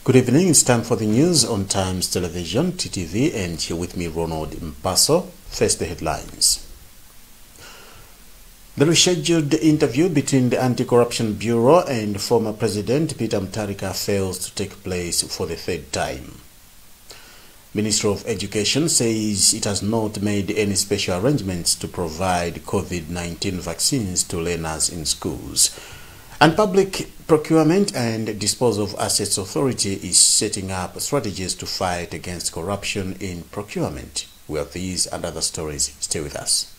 Good evening, it's time for the news on Times Television, TTV, and here with me, Ronald Mpaso. First, the headlines. The rescheduled interview between the Anti-Corruption Bureau and former President Peter Mutharika fails to take place for the third time. Ministry of Education says it has not made any special arrangements to provide COVID-19 vaccines to learners in schools. And Public Procurement and Disposal of Assets Authority is setting up strategies to fight against corruption in procurement. We have these and other stories. Stay with us.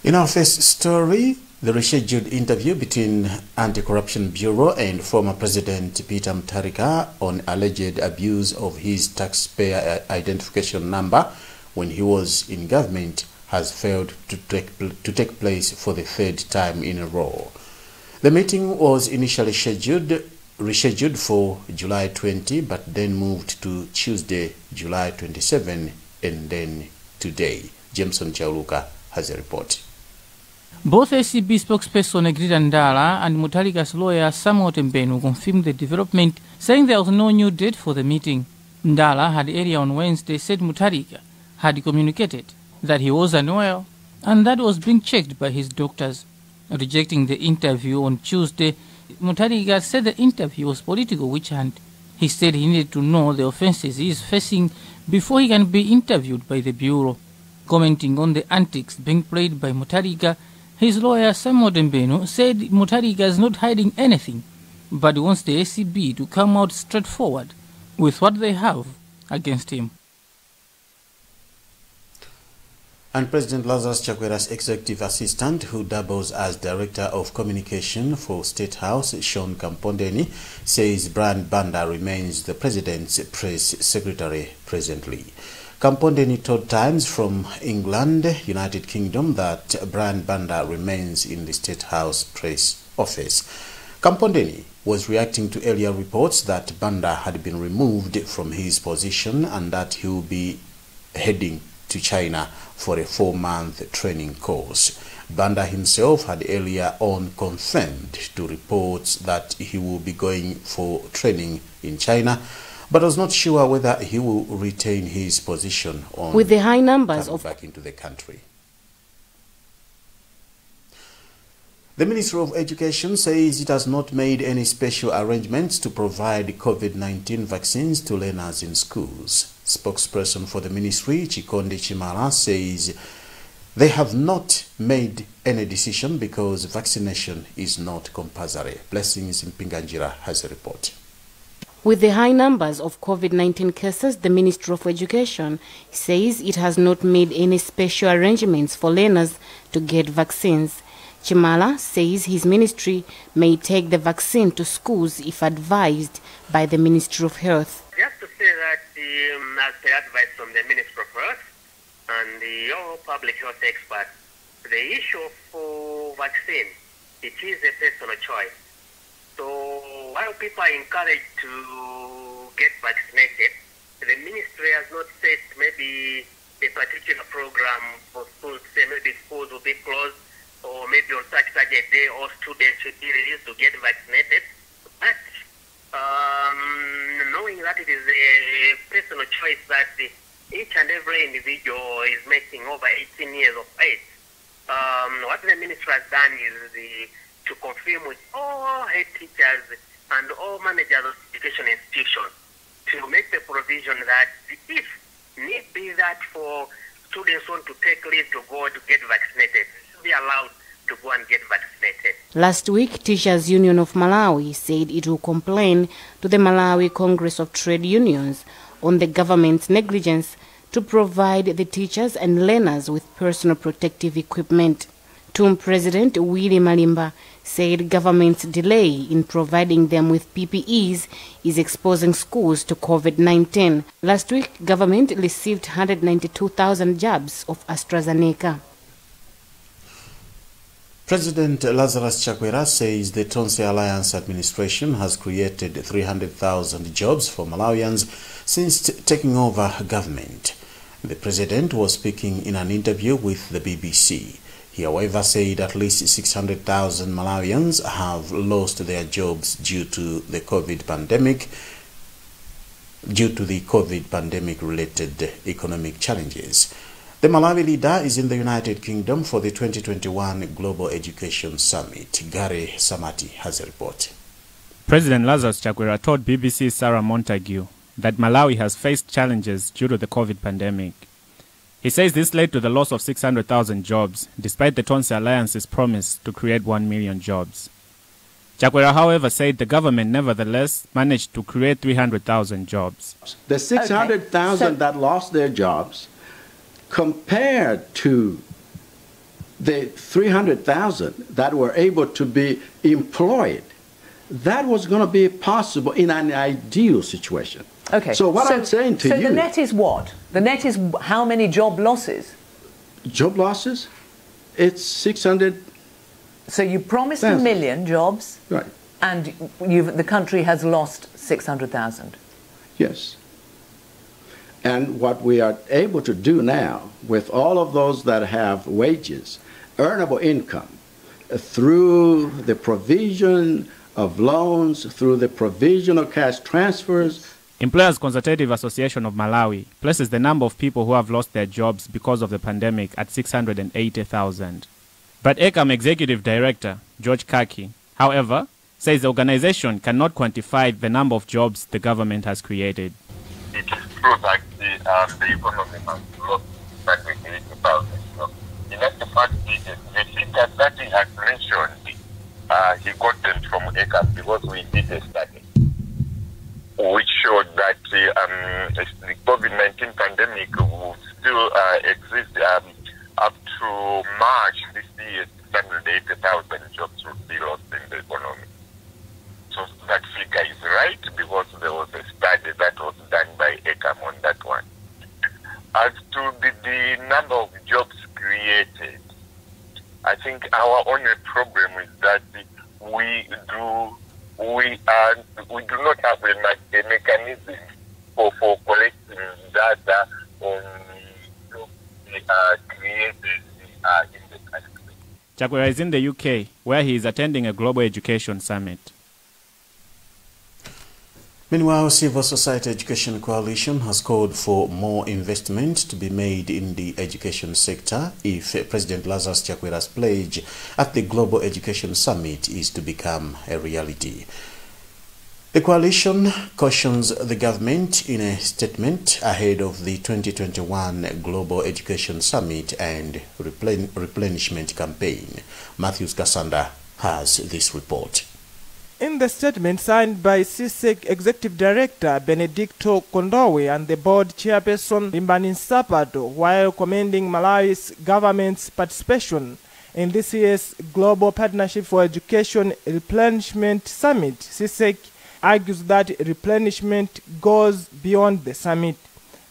In our first story, the rescheduled interview between Anti-Corruption Bureau and former President Peter Mutharika on alleged abuse of his taxpayer identification number when he was in government has failed to take place for the third time in a row. The meeting was initially rescheduled for July 20, but then moved to Tuesday, July 27, and then today. Jameson Chauluka has a report. Both ACB spokesperson Egrida Ndala and Mutharika's lawyer Samuel Tembenu confirmed the development, saying there was no new date for the meeting. Ndala had earlier on Wednesday said Mutharika had communicated that he was unwell and that was being checked by his doctors. Rejecting the interview on Tuesday, Mutharika said the interview was political witch hunt. He said he needed to know the offences he is facing before he can be interviewed by the Bureau. Commenting on the antics being played by Mutharika, his lawyer Samuel Tembenu said Mutharika is not hiding anything, but wants the ACB to come out straightforward with what they have against him. And President Lazarus Chakwera's executive assistant, who doubles as Director of Communication for State House, Sean Kampondeni, says Brian Banda remains the President's press secretary presently. Kampondeni told Times from England, United Kingdom, that Brian Banda remains in the State House press office. Kampondeni was reacting to earlier reports that Banda had been removed from his position and that he will be heading to China for a 4-month training course. Banda himself had earlier on confirmed to reports that he will be going for training in China, but was not sure whether he will retain his position on with the high numbers of back into the country. The Ministry of Education says it has not made any special arrangements to provide COVID-19 vaccines to learners in schools. Spokesperson for the ministry, Chikonde Chimala, says they have not made any decision because vaccination is not compulsory. Blessings Mpinganjira has a report. With the high numbers of COVID-19 cases, the Ministry of Education says it has not made any special arrangements for learners to get vaccines. Chimala says his ministry may take the vaccine to schools if advised by the Ministry of Health. Just to say that as per advice from the Ministry of Health and your public health experts, the issue of vaccine, it is a personal choice. So while people are encouraged to get vaccinated, the ministry has not set maybe a particular program for schools, say maybe schools will be closed or maybe on such a day all students should be released to get vaccinated. But knowing that it is a personal choice that each and every individual is making over 18 years of age, what the ministry has done is to confirm with all head teachers and all managers of education institutions to make the provision that if need be that for students want to take leave to go to get vaccinated, should be allowed to go and get vaccinated. Last week, Teachers Union of Malawi said it will complain to the Malawi Congress of Trade Unions on the government's negligence to provide the teachers and learners with personal protective equipment. TUM President Willie Malimba said government's delay in providing them with PPEs is exposing schools to COVID-19. Last week, government received 192,000 jabs of AstraZeneca. President Lazarus Chakwera says the Tonse Alliance administration has created 300,000 jobs for Malawians since taking over government. The president was speaking in an interview with the BBC. He, however, said at least 600,000 Malawians have lost their jobs due to the COVID pandemic-related economic challenges. The Malawi leader is in the United Kingdom for the 2021 Global Education Summit. Gary Samati has a report. President Lazarus Chakwera told BBC's Sarah Montague that Malawi has faced challenges due to the COVID pandemic. He says this led to the loss of 600,000 jobs, despite the Tonse Alliance's promise to create 1 million jobs. Chakwera, however, said the government nevertheless managed to create 300,000 jobs. The 600,000 that lost their jobs compared to the 300,000 that were able to be employed, that was going to be possible in an ideal situation. Okay. So what I'm saying to you... So the net is what? The net is how many job losses? Job losses? It's 600... So you promised 1 million jobs, right, and the country has lost 600,000. Yes. And what we are able to do now with all of those that have wages, earnable income, through the provision of loans, through the provision of cash transfers. Employers Consultative Association of Malawi places the number of people who have lost their jobs because of the pandemic at 680,000. But ECAM Executive Director George Kaki, however, says the organization cannot quantify the number of jobs the government has created. It is true that the economy has lost practically 80,000 jobs. In fact, the figures that he has mentioned, he got them from ECAM because we did a study which showed that the COVID-19 pandemic will still exist up to March this year. 680,000 jobs will be lost in the economy. So that figure is right because there was a study that was done by ECAM on that one. As to the number of jobs created, I think our only problem is that we do not have a mechanism for collecting data on jobs created in the country. Chakwera is in the UK, where he is attending a global education summit. Meanwhile, Civil Society Education Coalition has called for more investment to be made in the education sector if President Lazarus Chakwera's pledge at the Global Education Summit is to become a reality. The coalition cautions the government in a statement ahead of the 2021 Global Education Summit and replenishment campaign. Matthews Kasanda has this report. In the statement signed by CSEC Executive Director Benedicto Kondowe and the board chairperson Limbani Nsapato, while commending Malawi's government's participation in this year's Global Partnership for Education Replenishment Summit, CSEC argues that replenishment goes beyond the summit.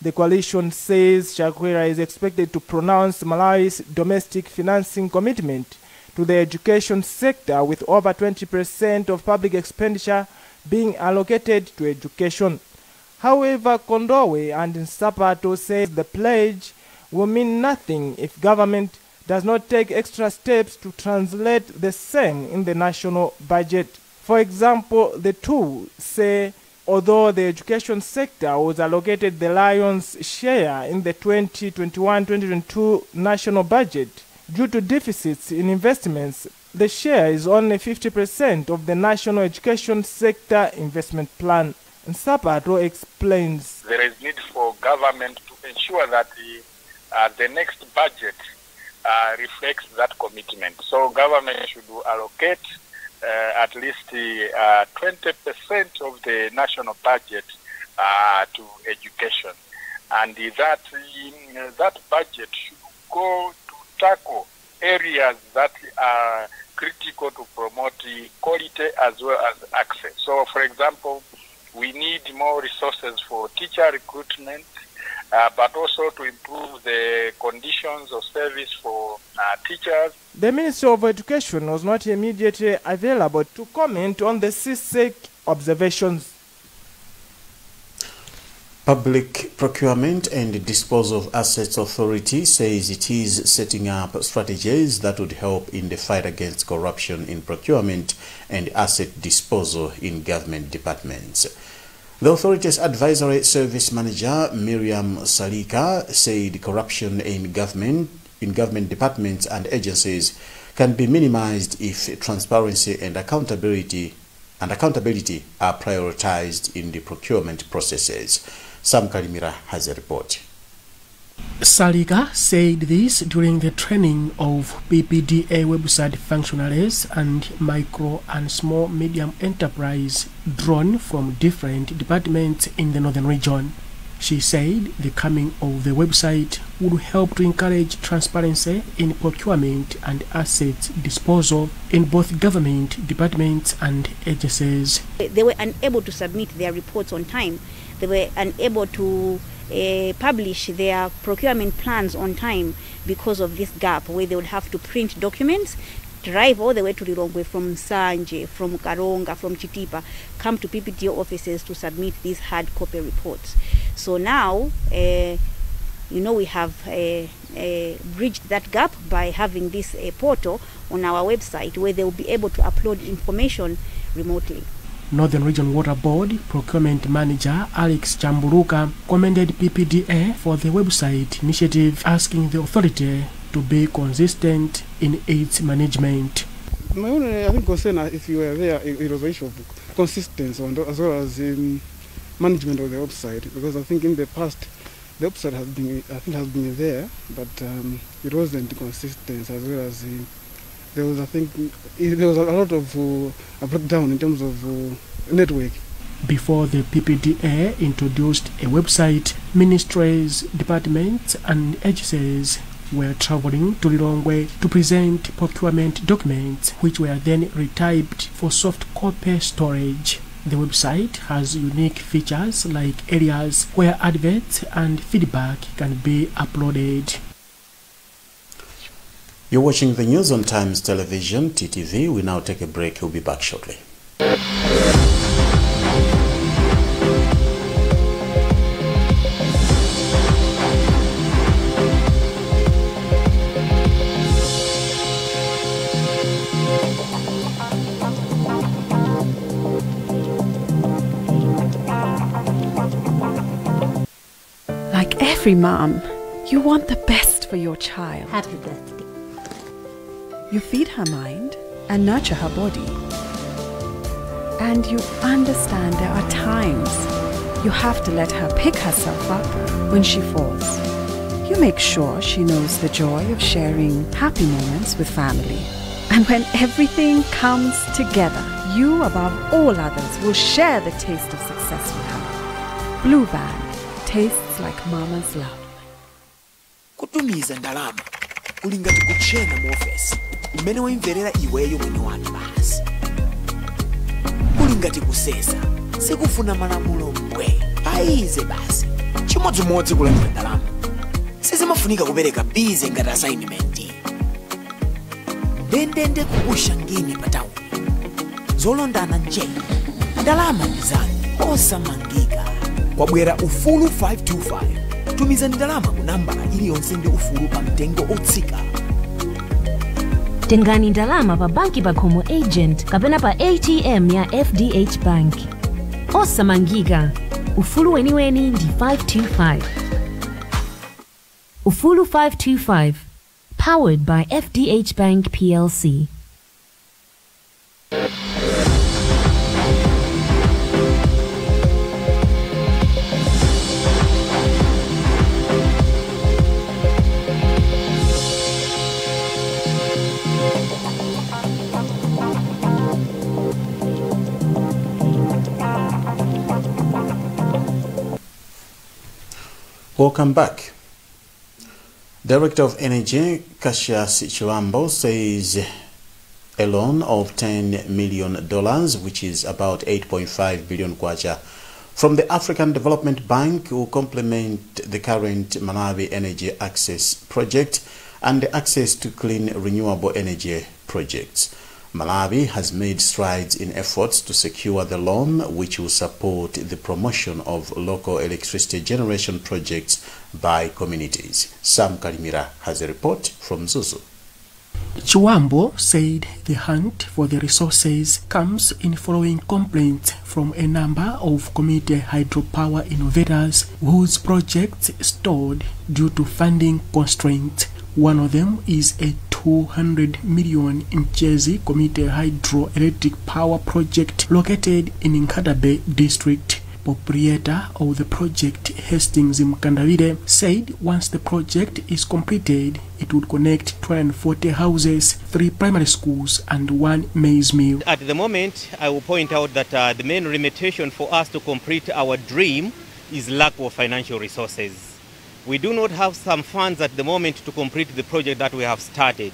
The coalition says Chakwera is expected to pronounce Malawi's domestic financing commitment to the education sector, with over 20% of public expenditure being allocated to education. However, Kondowe and Nsapato says the pledge will mean nothing if government does not take extra steps to translate the same in the national budget. For example, the two say although the education sector was allocated the lion's share in the 2021-2022 national budget, due to deficits in investments, the share is only 50% of the national education sector investment plan. Nsapato explains. There is need for government to ensure that the next budget reflects that commitment. So government should allocate at least 20% of the national budget to education. And that budget should go to tackle areas that are critical to promote quality as well as access. So, for example, we need more resources for teacher recruitment, but also to improve the conditions of service for teachers. The Ministry of Education was not immediately available to comment on the CSEC observations. Public Procurement and Disposal of Assets Authority says it is setting up strategies that would help in the fight against corruption in procurement and asset disposal in government departments. The authority's advisory service manager, Miriam Salika, said corruption in government departments and agencies can be minimized if transparency and accountability are prioritized in the procurement processes. Sam Kalimira has a report. Salika said this during the training of PPDA website functionaries and micro and small medium enterprise drawn from different departments in the northern region. She said the coming of the website would help to encourage transparency in procurement and assets disposal in both government departments and agencies. They were unable to submit their reports on time. They were unable to publish their procurement plans on time because of this gap, where they would have to print documents, drive all the way to Lilongwe from Sanje, from Karonga, from Chitipa, come to PPDA offices to submit these hard copy reports. So now, we have bridged that gap by having this portal on our website where they will be able to upload information remotely. Northern Region Water Board Procurement Manager Alex Chamburuka commended PPDA for the website initiative, asking the authority to be consistent in its management. My only concern, if you were there, it was an issue of consistency as well as management of the website, because I think in the past the website has been there, but it wasn't consistent, as well as there was a lot of a breakdown in terms of network. Before the PPDA introduced a website, ministries, departments and agencies were traveling to Lilongwe to present procurement documents, which were then retyped for soft copy storage. The website has unique features like areas where adverts and feedback can be uploaded. You're watching the news on Times Television, TTV. We now take a break. We'll be back shortly. Like every mom, you want the best for your child. Happy birthday. You feed her mind and nurture her body. And you understand there are times you have to let her pick herself up when she falls. You make sure she knows the joy of sharing happy moments with family. And when everything comes together, you above all others will share the taste of success with her. Blue Band tastes like mama's love. Kutumiza ndalama kulingati kuchena mu office mmene wimverera iweyo mwini wake basi. Kulingati kusesa sikufuna malamulo mbwe aize basi chimodzimodzi kulandira ndalama sizimafunika kupereka bize ngati assignment. Ndendende kupusha ngini pa town zolondana nje ndalama ndizani osamangika. Kwabwera ufulu 525. Tumiza ndalama ku nambala iliyonse ndi ufulu pa mtengo otsika. Tengani ndalama pa banki pakhomo agent kapena pa ATM ya FDH Bank. Osamangika. Ufulu weniweni ndi 525. Ufulu 525. Powered by FDH Bank PLC. Welcome back. Director of Energy Cassius Chirambo says a loan of $10 million, which is about 8.5 billion kwacha, From the African Development Bank, who complement the current Malawi Energy Access Project and the Access to Clean Renewable Energy projects, Malawi has made strides in efforts to secure the loan which will support the promotion of local electricity generation projects by communities. Sam Kalimira has a report from Zuzu. Chiwambo said the hunt for the resources comes in following complaints from a number of community hydropower innovators whose projects stalled due to funding constraints. One of them is a 200 million Nchezi community hydroelectric power project located in Nkatabe district. Proprietor of the project, Hastings Mkandawire, said once the project is completed, it would connect 240 houses, 3 primary schools and 1 maize mill. At the moment, I will point out that the main limitation for us to complete our dream is lack of financial resources. We do not have some funds at the moment to complete the project that we have started.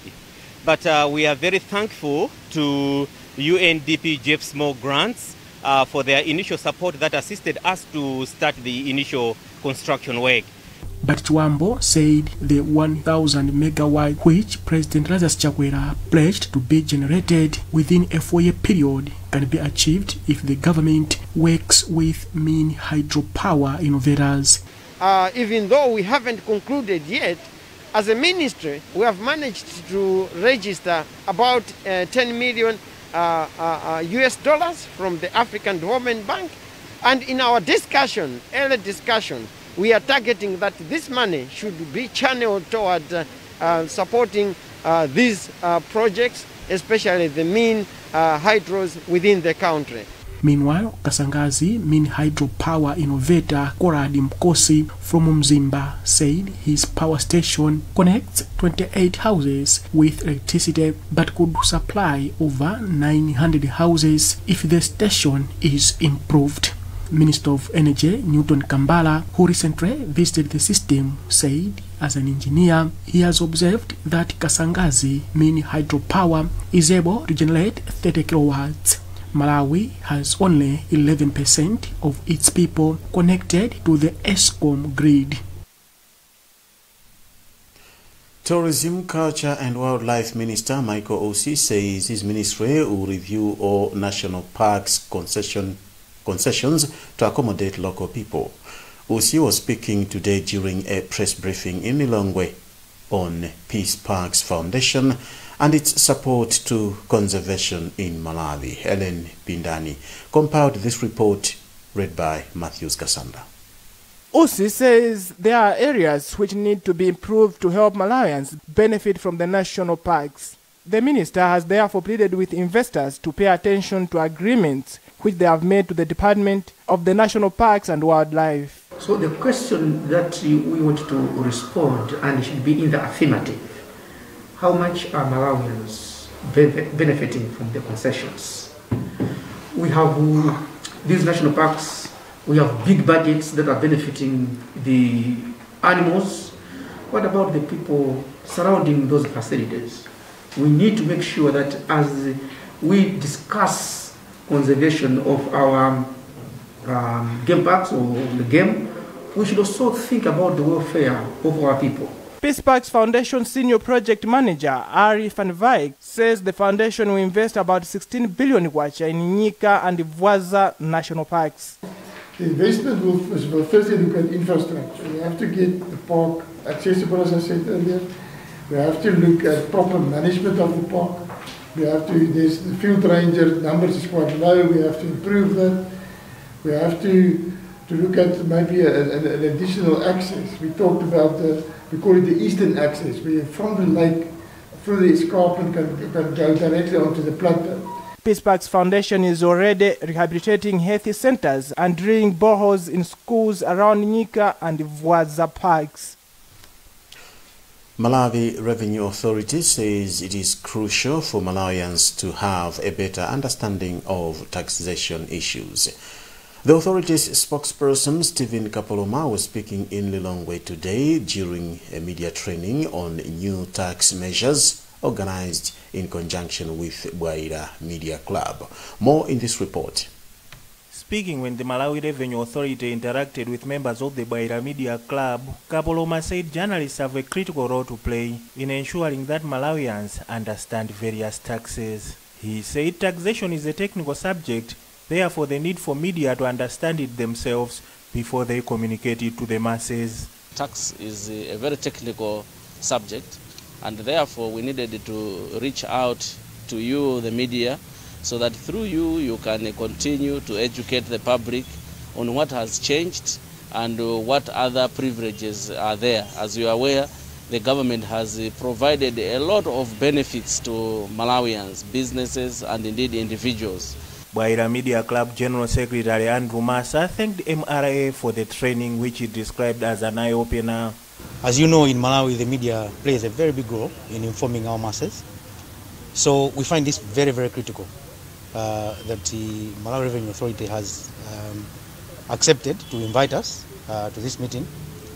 But we are very thankful to UNDP JEPSMO grants for their initial support that assisted us to start the initial construction work. But Chiwambo said the 1,000 megawatt which President Lazarus Chakwera pledged to be generated within a 4-year period can be achieved if the government works with main hydropower innovators. Even though we haven't concluded yet, as a ministry, we have managed to register about 10 million US dollars from the African Development Bank. And in our discussion, early discussion, we are targeting that this money should be channeled toward supporting these projects, especially the main hydros within the country. Meanwhile, Kasangazi main hydropower innovator Koradi Mkosi from Mzimba said his power station connects 28 houses with electricity but could supply over 900 houses if the station is improved. Minister of Energy Newton Kambala, who recently visited the system, said as an engineer he has observed that Kasangazi main hydropower is able to generate 30 kilowatts. Malawi has only 11% of its people connected to the ESCOM grid. Tourism, Culture and Wildlife Minister Michael Osi says his ministry will review all national parks concessions to accommodate local people. Osi was speaking today during a press briefing in Lilongwe on Peace Parks Foundation and its support to conservation in Malawi. Helen Pindani compiled this report, read by Matthews Kasanda. Osi says there are areas which need to be improved to help Malawians benefit from the national parks. The minister has therefore pleaded with investors to pay attention to agreements which they have made to the Department of the National Parks and Wildlife. So the question that we want to respond, and it should be in the affirmative, how much are Malawians benefiting from the concessions? We have these national parks, we have big budgets that are benefiting the animals. What about the people surrounding those facilities? We need to make sure that as we discuss conservation of our game parks or the game, we should also think about the welfare of our people. Peace Parks Foundation Senior Project Manager Ari van Wyk says the foundation will invest about 16 billion kwacha in Nyika and Vwaza national parks. The investment will firstly look at infrastructure. We have to get the park accessible, as I said earlier. We have to look at proper management of the park. We have to, the field ranger numbers is quite low, we have to improve that. We have to look at maybe an additional access. We talked about we call it the eastern access, where from the lake, through the escarpment can go directly onto the plateau. Peace Parks Foundation is already rehabilitating health centers and drilling boreholes in schools around Nyika and Vwaza parks. Malawi Revenue Authority says it is crucial for Malawians to have a better understanding of taxation issues. The authority's spokesperson Stephen Kapoloma was speaking in Lilongwe today during a media training on new tax measures organized in conjunction with Bwaira Media Club. More in this report. Speaking when the Malawi Revenue Authority interacted with members of the Bwaira Media Club, Kapoloma said journalists have a critical role to play in ensuring that Malawians understand various taxes. He said taxation is a technical subject, therefore the need for media to understand it themselves before they communicate it to the masses. Tax is a very technical subject, and therefore we needed to reach out to you, the media, so that through you can continue to educate the public on what has changed and what other privileges are there. As you are aware, the government has provided a lot of benefits to Malawians, businesses and indeed individuals. Bwaira Media Club General Secretary Andrew Massa thanked MRA for the training, which he described as an eye-opener. As you know, in Malawi, the media plays a very big role in informing our masses. So we find this very, very critical. That the Malawi Revenue Authority has accepted to invite us to this meeting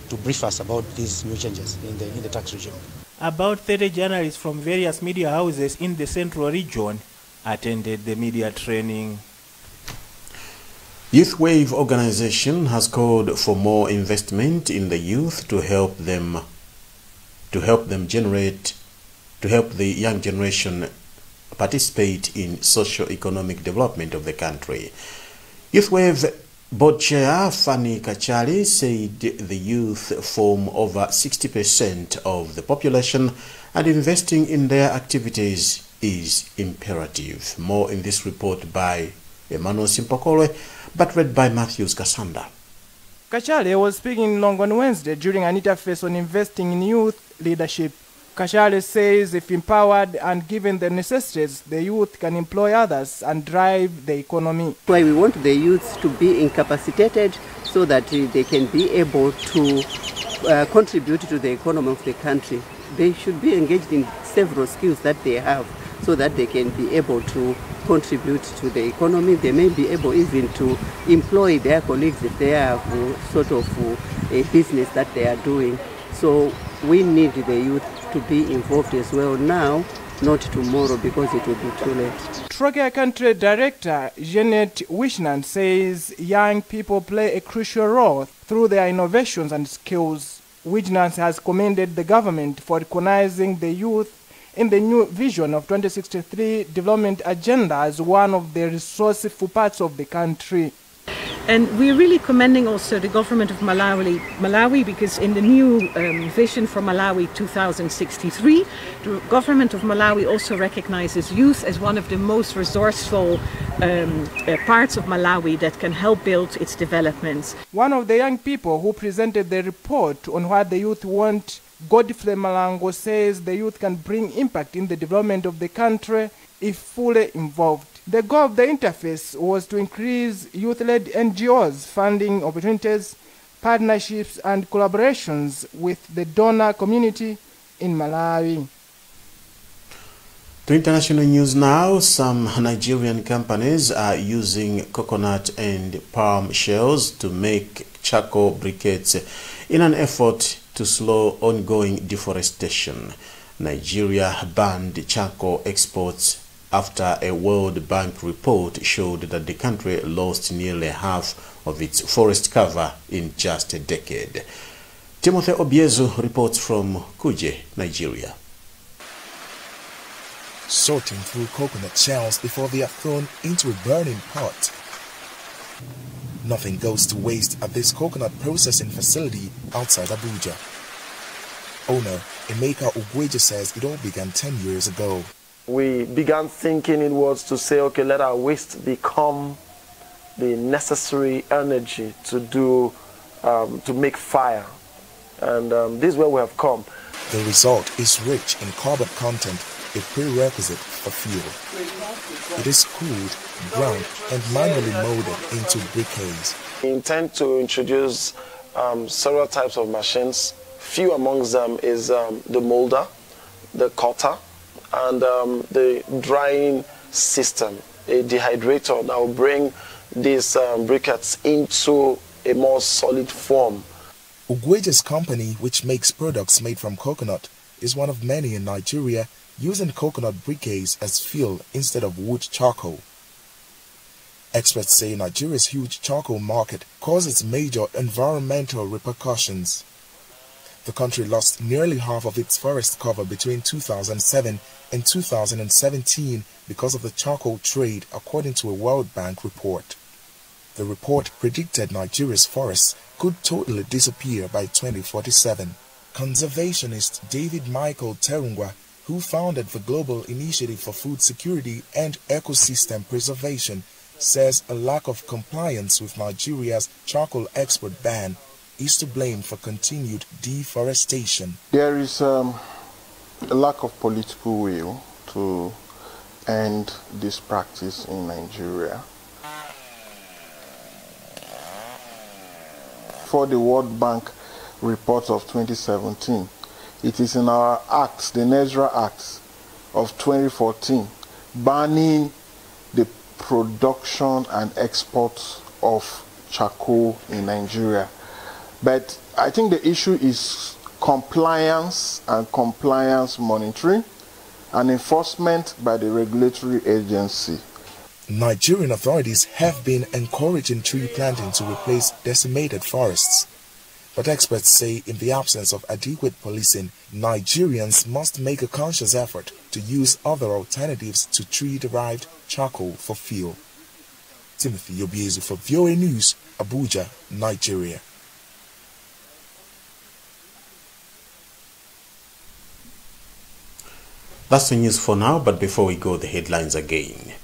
to brief us about these new changes in the tax regime. About 30 journalists from various media houses in the central region attended the media training. Youth Wave organization has called for more investment in the youth to help the young generation participate in socio-economic development of the country. Youth Wave board chair Fanny Kachali said the youth form over 60% of the population and investing in their activities is imperative. More in this report by Emmanuel Simpokole, but read by Matthews Kasanda. Kachali was speaking long on Wednesday during an interface on investing in youth leadership. Kachali says if empowered and given the necessities, the youth can employ others and drive the economy. Why we want the youth to be incapacitated so that they can be able to contribute to the economy of the country. They should be engaged in several skills that they have so that they can be able to contribute to the economy. They may be able even to employ their colleagues if they have sort of a business that they are doing. So we need the youth to be involved as well now, not tomorrow, because it will be too late. Trocare Country Director Janet Wishnan says young people play a crucial role through their innovations and skills. Wishnan has commended the government for recognizing the youth in the new vision of 2063 development agenda as one of the resourceful parts of the country. And we're really commending also the government of Malawi because in the new vision for Malawi 2063, the government of Malawi also recognizes youth as one of the most resourceful parts of Malawi that can help build its development. One of the young people who presented the report on what the youth want, Godfrey Malango, says the youth can bring impact in the development of the country if fully involved. The goal of the interface was to increase youth-led NGOs, funding opportunities, partnerships and collaborations with the donor community in Malawi. To international news now, some Nigerian companies are using coconut and palm shells to make charcoal briquettes in an effort to slow ongoing deforestation. Nigeria banned charcoal exports after a World Bank report showed that the country lost nearly half of its forest cover in just a decade. Timothy Obiezu reports from Kuje, Nigeria. Sorting through coconut shells before they are thrown into a burning pot. Nothing goes to waste at this coconut processing facility outside Abuja. Owner Emeka Ugweje says it all began 10 years ago. We began thinking it was to say, okay, let our waste become the necessary energy to make fire. And this is where we have come. The result is rich in carbon content, a prerequisite for fuel. It is cooled, ground, and manually molded into briquettes. We intend to introduce several types of machines. Few amongst them is the molder, the cutter, and the drying system, a dehydrator that will bring these briquettes into a more solid form. Ugweje's company, which makes products made from coconut, is one of many in Nigeria using coconut briquettes as fuel instead of wood charcoal. Experts say Nigeria's huge charcoal market causes major environmental repercussions. The country lost nearly half of its forest cover between 2007 and 2017 because of the charcoal trade, according to a World Bank report. The report predicted Nigeria's forests could totally disappear by 2047. Conservationist David Michael Terungwa, who founded the Global Initiative for Food Security and Ecosystem Preservation, says a lack of compliance with Nigeria's charcoal export ban is to blame for continued deforestation. There is a lack of political will to end this practice in Nigeria. For the World Bank report of 2017, it is in our acts, the NESRA Acts of 2014, banning the production and export of charcoal in Nigeria. But I think the issue is compliance and compliance monitoring and enforcement by the regulatory agency. Nigerian authorities have been encouraging tree planting to replace decimated forests. But experts say in the absence of adequate policing, Nigerians must make a conscious effort to use other alternatives to tree-derived charcoal for fuel. Timothy Obiezu for VOA News, Abuja, Nigeria. That's the news for now, but before we go, the headlines again.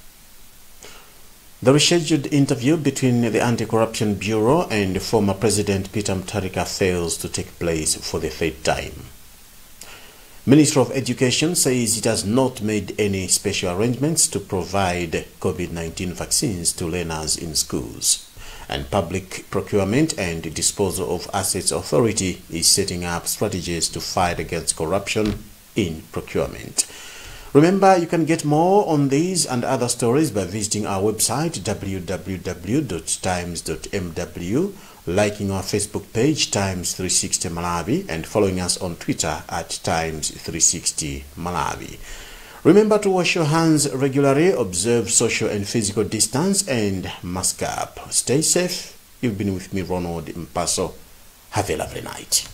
The rescheduled interview between the Anti-Corruption Bureau and former President Peter Mutharika fails to take place for the third time. Ministry of Education says it has not made any special arrangements to provide COVID-19 vaccines to learners in schools. And Public Procurement and Disposal of Assets Authority is setting up strategies to fight against corruption in procurement. Remember, you can get more on these and other stories by visiting our website www.times.mw, liking our Facebook page Times 360 Malawi, and following us on Twitter at Times 360 Malawi. Remember to wash your hands regularly, observe social and physical distance, and mask up. Stay safe. You've been with me, Ronald Mpaso. Have a lovely night.